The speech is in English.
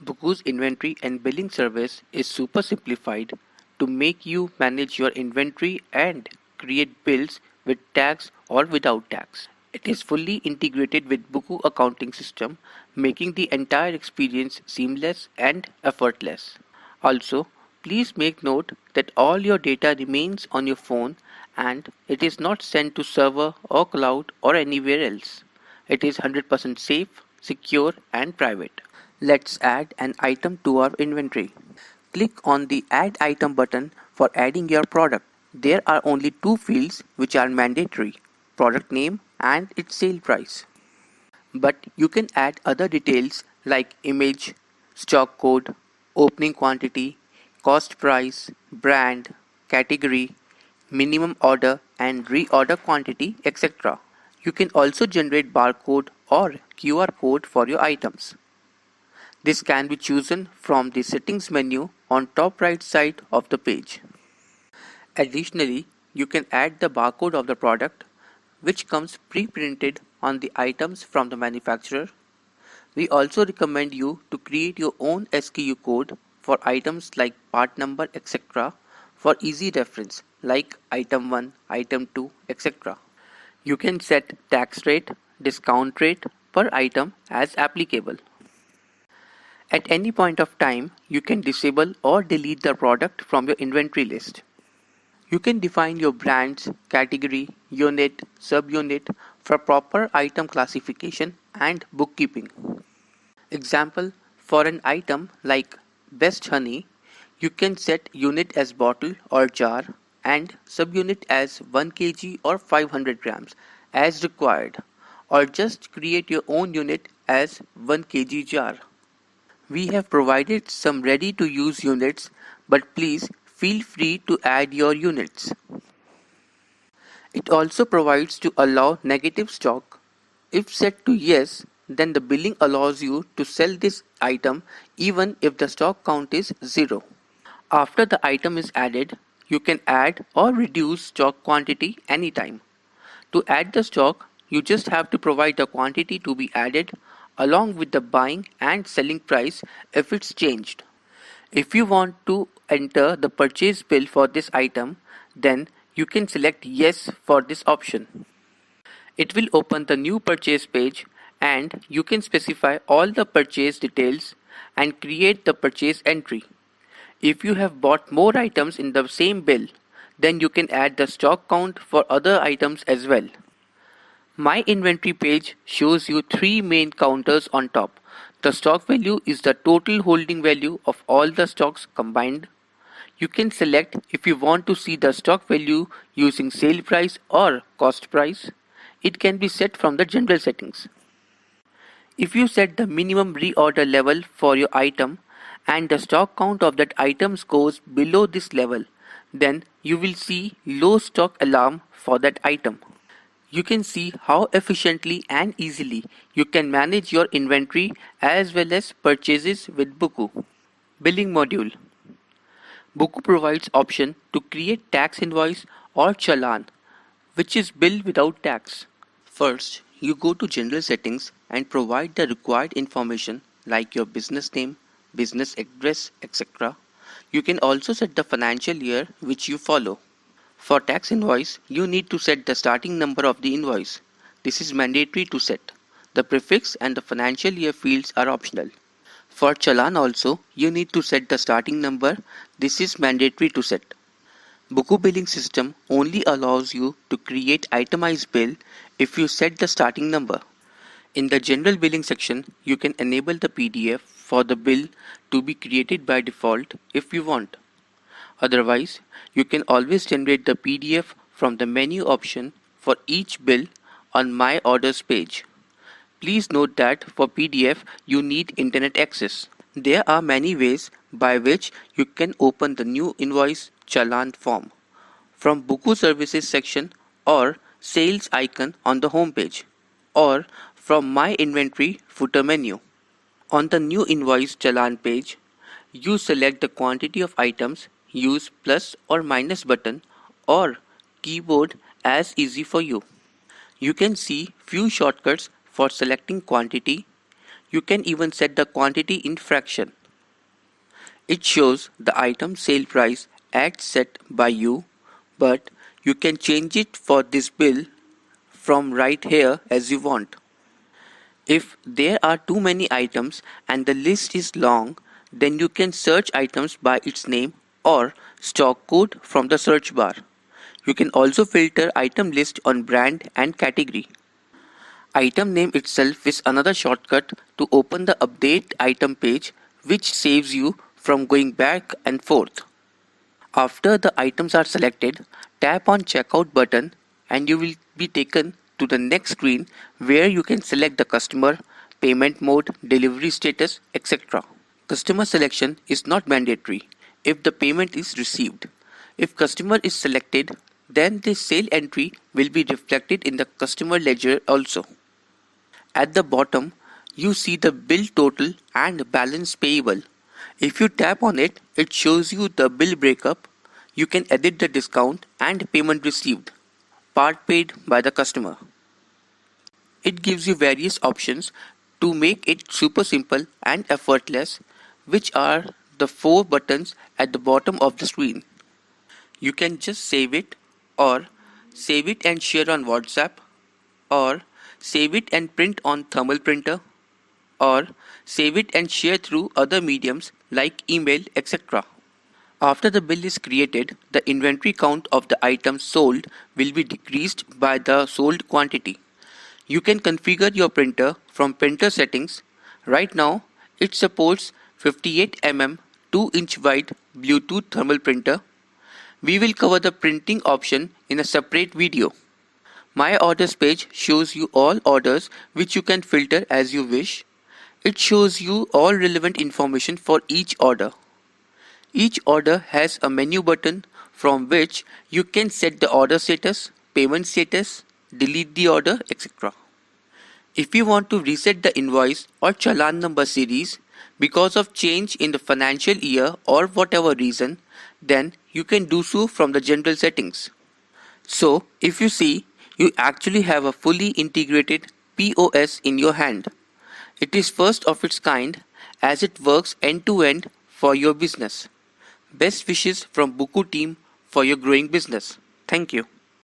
Buku's inventory and billing service is super simplified to make you manage your inventory and create bills with tags or without tags. It is fully integrated with Buku accounting system, making the entire experience seamless and effortless. Also, please make note that all your data remains on your phone and it is not sent to server or cloud or anywhere else. It is 100% safe, secure and private. Let's add an item to our inventory. Click on the Add Item button for adding your product. There are only two fields which are mandatory: product name and its sale price. But you can add other details like image, stock code, opening quantity, cost price, brand, category, minimum order and reorder quantity, etc. You can also generate barcode or QR code for your items. This can be chosen from the settings menu on top right side of the page. Additionally, you can add the barcode of the product, which comes pre-printed on the items from the manufacturer. We also recommend you to create your own SKU code for items like part number, etc. for easy reference like item 1, item 2, etc. You can set tax rate, discount rate per item as applicable. At any point of time, you can disable or delete the product from your inventory list. You can define your brands, category, unit, subunit for proper item classification and bookkeeping. Example, for an item like best honey, you can set unit as bottle or jar and subunit as 1 kg or 500 grams as required, or just create your own unit as 1 kg jar. We have provided some ready to use units, but please feel free to add your units. It also provides to allow negative stock. If set to yes, then the billing allows you to sell this item even if the stock count is 0. After the item is added, you can add or reduce stock quantity anytime. To add the stock, you just have to provide the quantity to be added along with the buying and selling price if it's changed. If you want to enter the purchase bill for this item, then you can select yes for this option. It will open the new purchase page and you can specify all the purchase details and create the purchase entry. If you have bought more items in the same bill, then you can add the stock count for other items as well. My inventory page shows you three main counters on top. The stock value is the total holding value of all the stocks combined. You can select if you want to see the stock value using sale price or cost price. It can be set from the general settings. If you set the minimum reorder level for your item and the stock count of that item goes below this level, then you will see low stock alarm for that item. You can see how efficiently and easily you can manage your inventory as well as purchases with Buku. Billing module. Buku provides option to create tax invoice or challan, which is bill without tax. First, you go to General Settings and provide the required information like your business name, business address, etc. You can also set the financial year which you follow. For tax invoice, you need to set the starting number of the invoice. This is mandatory to set. The prefix and the financial year fields are optional. For challan also, you need to set the starting number. This is mandatory to set. Buku billing system only allows you to create itemized bill if you set the starting number. In the general billing section, you can enable the PDF for the bill to be created by default if you want. Otherwise, you can always generate the PDF from the menu option for each bill on My Orders page. Please note that for PDF, you need internet access. There are many ways by which you can open the new invoice challan form from Buku Services section or Sales icon on the home page, or from My Inventory footer menu. On the new invoice challan page, you select the quantity of items, use plus or minus button or keyboard as easy for you. You can see few shortcuts for selecting quantity. You can even set the quantity in fraction. It shows the item sale price at set by you, but you can change it for this bill from right here as you want. If there are too many items and the list is long, then you can search items by its name or stock code from the search bar. You can also filter item list on brand and category. Item name itself is another shortcut to open the update item page, which saves you from going back and forth. After the items are selected, tap on checkout button and you will be taken to the next screen where you can select the customer, payment mode, delivery status, etc. Customer selection is not mandatory if the payment is received. If customer is selected, then the sale entry will be reflected in the customer ledger also. At the bottom, you see the bill total and balance payable. If you tap on it, it shows you the bill breakup. You can edit the discount and payment received, part paid by the customer. It gives you various options to make it super simple and effortless, which are the 4 buttons at the bottom of the screen. You can just save it, or save it and share on WhatsApp, or save it and print on thermal printer, or save it and share through other mediums like email, etc. After the bill is created, the inventory count of the items sold will be decreased by the sold quantity. You can configure your printer from printer settings. Right now, it supports 58 mm 2-inch wide Bluetooth thermal printer. We will cover the printing option in a separate video. My orders page shows you all orders which you can filter as you wish. It shows you all relevant information for each order. Each order has a menu button from which you can set the order status, payment status, delete the order, etc. If you want to reset the invoice or challan number series because of change in the financial year or whatever reason, then you can do so from the general settings. So, if you see, you actually have a fully integrated POS in your hand. It is first of its kind as it works end to end for your business. Best wishes from Buku team for your growing business. Thank you.